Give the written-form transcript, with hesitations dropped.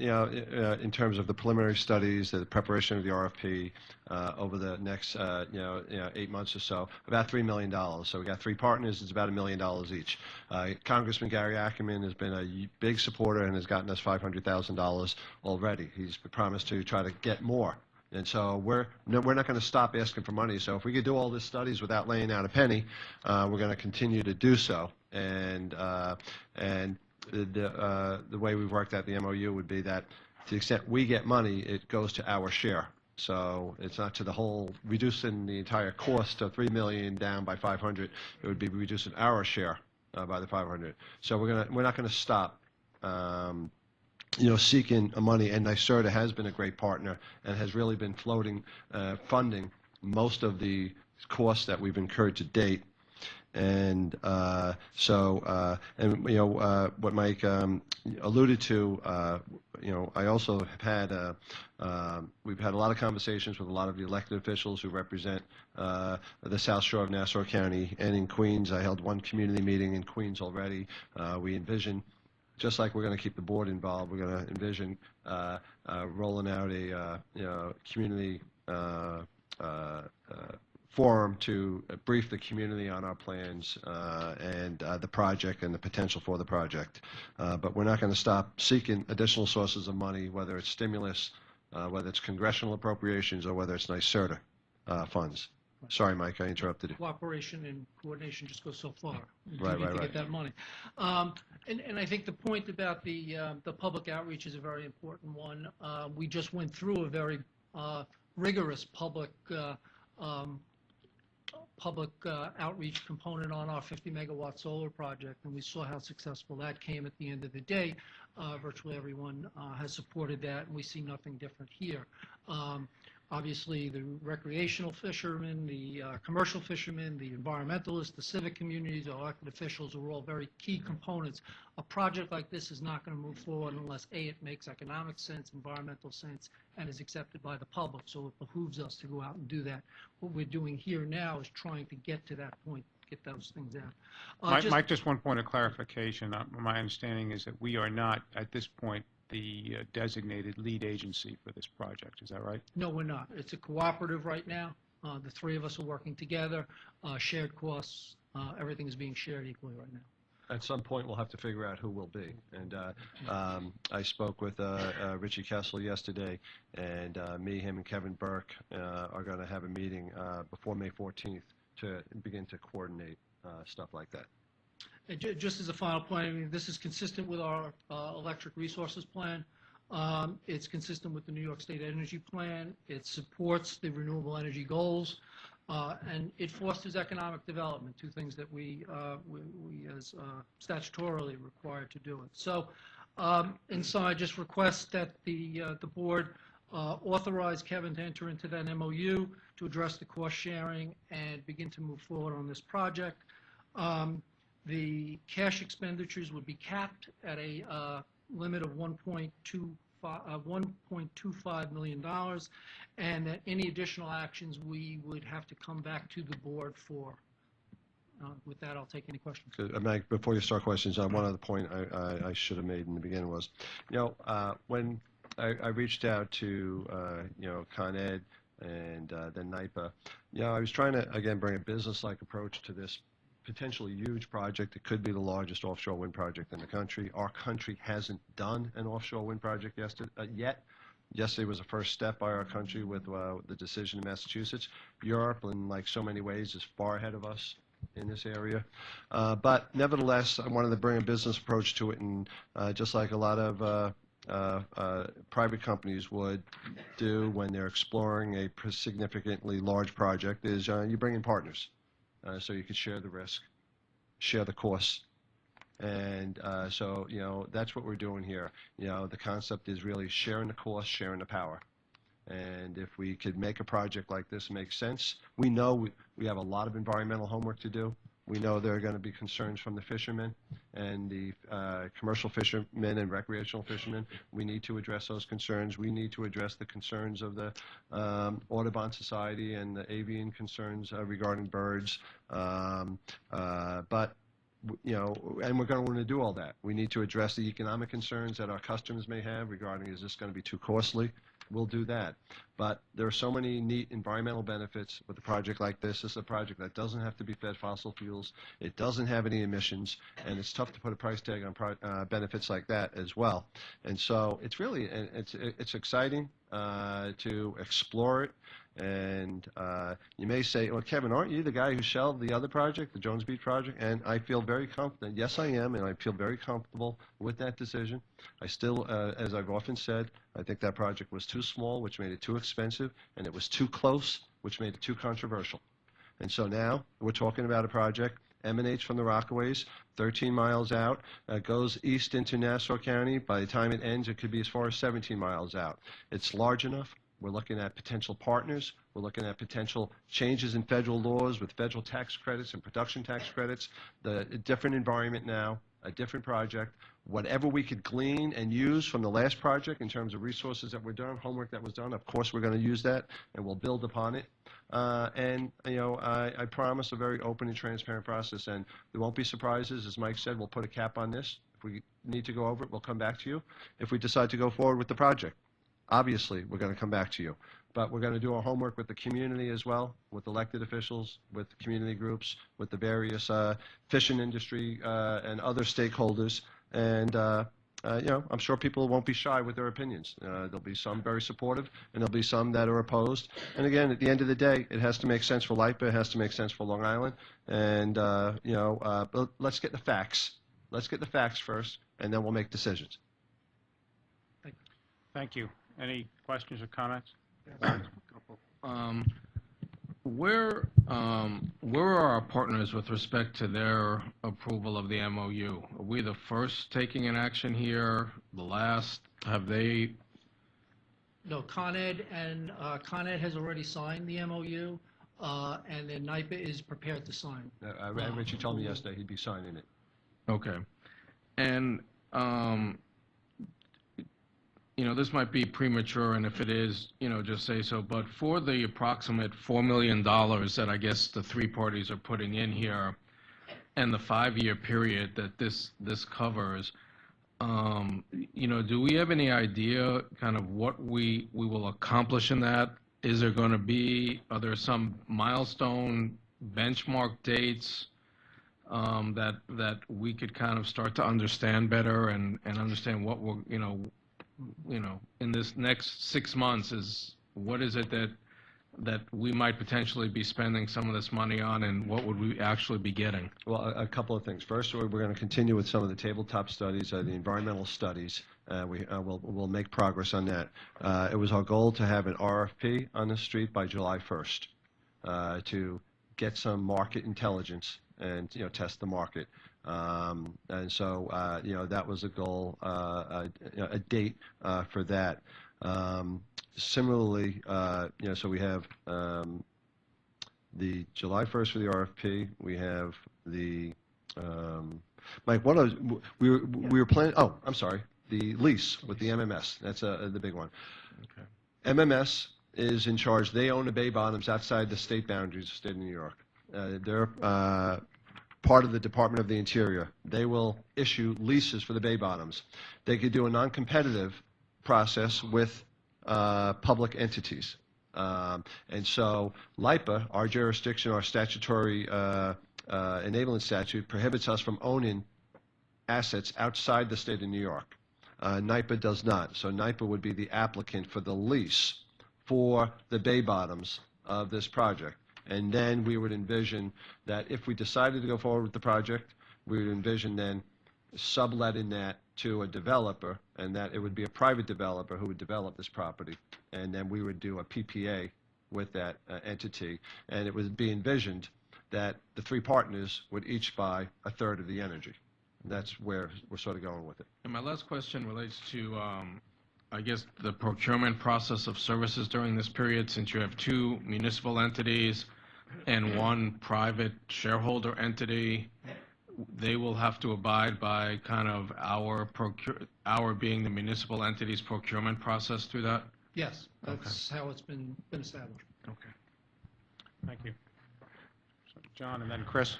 in terms of the preliminary studies, the preparation of the RFP over the next 8 months or so, about $3 million. So we got 3 partners. It's about $1 million each. Congressman Gary Ackerman has been a big supporter and has gotten us $500,000 already. He's promised to try to get more. And so we're not going to stop asking for money. So if we could do all these studies without laying out a penny, we're going to continue to do so. And the way we've worked out the MOU would be that to the extent we get money, it goes to our share. So it's not to the whole, reducing the entire cost of $3 million down by 500. It would be reducing our share by the 500. So we're not going to stop. Seeking money, and NYSERDA has been a great partner and has really been funding most of the costs that we've incurred to date. And what Mike alluded to, I also have had we've had a lot of conversations with a lot of the elected officials who represent the South Shore of Nassau County and in Queens. I held one community meeting in Queens already. We envision, just like we're going to keep the board involved, we're going to envision rolling out a community forum to brief the community on our plans and the project and the potential for the project. But we're not going to stop seeking additional sources of money, whether it's stimulus, whether it's congressional appropriations, or whether it's NYSERDA funds. Sorry, Mike, I interrupted you. Cooperation and coordination just goes so far. Right. To get that money. And I think the point about the public outreach is a very important one. We just went through a very rigorous public outreach component on our 50-megawatt solar project, and we saw how successful that came at the end of the day. Virtually everyone has supported that, and we see nothing different here. Obviously, the recreational fishermen, the commercial fishermen, the environmentalists, the civic communities, the elected officials are all very key components. A project like this is not going to move forward unless, A, it makes economic sense, environmental sense, and is accepted by the public. So it behooves us to go out and do that. What we're doing here now is trying to get to that point, get those things out. Mike, just one point of clarification. My understanding is that we are not, at this point, the designated lead agency for this project. Is that right? No, we're not. It's a cooperative right now. The 3 of us are working together. Shared costs. Everything is being shared equally right now. At some point, we'll have to figure out who will be. And I spoke with Richie Kessel yesterday, and him, and Kevin Burke are going to have a meeting before May 14th to begin to coordinate stuff like that. Just as a final point, I mean, this is consistent with our electric resources plan. It's consistent with the New York State Energy Plan. It supports the renewable energy goals, and it fosters economic development, 2 things that we as statutorily required to do it. So, and so I just request that the board authorize Kevin to enter into that MOU to address the cost sharing and begin to move forward on this project. The cash expenditures would be capped at a limit of $1.25 million, and that any additional actions we would have to come back to the board for. With that, I'll take any questions. Meg, before you start questions, one other point I should have made in the beginning was, when I reached out to Con Ed and then NYPA, I was trying to again bring a business-like approach to this potentially huge project. It could be the largest offshore wind project in the country. Our country hasn't done an offshore wind project yet. Yesterday was the first step by our country with the decision in Massachusetts. Europe, in like so many ways, is far ahead of us in this area. But nevertheless, I wanted to bring a business approach to it, and just like a lot of private companies would do when they're exploring a significantly large project, is you bring in partners. So you could share the risk, share the costs. And so, that's what we're doing here. The concept is really sharing the cost, sharing the power. And if we could make a project like this make sense, we know we have a lot of environmental homework to do. We know there are going to be concerns from the fishermen and the commercial fishermen and recreational fishermen. We need to address those concerns. We need to address the concerns of the Audubon Society and the avian concerns regarding birds. But you know, and we're going to want to do all that. We need to address the economic concerns that our customers may have regarding, is this going to be too costly? We'll do that. But there are so many neat environmental benefits with a project like this. This is a project that doesn't have to be fed fossil fuels. It doesn't have any emissions, and it's tough to put a price tag on benefits like that as well. And so it's really, it's exciting to explore it. And you may say, well, Kevin, aren't you the guy who shelved the other project, the Jones Beach project? And I feel very confident. Yes, I am, and I feel very comfortable with that decision. I still, as I've often said, I think that project was too small, which made it too expensive, and it was too close, which made it too controversial. And so now we're talking about a project emanates from the Rockaways, 13 miles out, goes east into Nassau County. By the time it ends, it could be as far as 17 miles out. It's large enough. We're looking at potential partners. We're looking at potential changes in federal laws with federal tax credits and production tax credits, a different environment now, a different project. Whatever we could glean and use from the last project in terms of resources that were done, homework that was done, of course we're going to use that, and we'll build upon it. And, you know, I promise a very open and transparent process, and there won't be surprises. As Mike said, we'll put a cap on this. If we need to go over it, we'll come back to you. If we decide to go forward with the project, obviously, we're going to come back to you. But we're going to do our homework with the community as well, with elected officials, with community groups, with the various fishing industry and other stakeholders. And, you know, I'm sure people won't be shy with their opinions. There'll be some very supportive, and there'll be some that are opposed. And again, at the end of the day, it has to make sense for LIPA. It has to make sense for Long Island. And, you know, but let's get the facts. Let's get the facts first, and then we'll make decisions. Thank you. Any questions or comments? Where are our partners with respect to their approval of the MOU? Are we the first taking an action here, the last? Have they? No, Con Ed has already signed the MOU, and then NIPA is prepared to sign. Richie told me yesterday he'd be signing it. Okay. And, you know, this might be premature, and if it is, you know, just say so, but for the approximate $4 million that I guess the three parties are putting in here, and the 5-year period that this covers, you know, do we have any idea kind of what we will accomplish in that? Is there going to be, are there some milestone benchmark dates that we could kind of start to understand better and understand what we're, you know, in this next 6 months what is it that we might potentially be spending some of this money on, and what would we actually be getting? Well, a couple of things. First, we're going to continue with some of the tabletop studies, the environmental studies. We'll make progress on that. It was our goal to have an RFP on the street by July 1st to get some market intelligence and, you know, test the market. And so, you know, that was a goal, a date for that. Similarly, you know, so we have the July 1st for the RFP. We have the, Mike, what was, we were planning, oh, I'm sorry, the lease with the MMS. That's the big one. Okay. MMS is in charge. They own the bay bottoms outside the state boundaries of the state of New York. They're part of the Department of the Interior. They will issue leases for the bay bottoms. They could do a non-competitive process with public entities. And so LIPA, our jurisdiction, our statutory enabling statute, prohibits us from owning assets outside the state of New York. NIPA does not. So NIPA would be the applicant for the lease for the bay bottoms of this project. And then we would envision that if we decided to go forward with the project, we would envision then subletting that to a developer, and that it would be a private developer who would develop this property. And then we would do a PPA with that entity. And it would be envisioned that the three partners would each buy a third of the energy. And that's where we're sort of going with it. And my last question relates to, I guess, the procurement process of services during this period, since you have two municipal entities and one private shareholder entity. They will have to abide by kind of our being the municipal entity's procurement process through that? Yes, that's how it's been established. Okay. Thank you. So John and then Chris.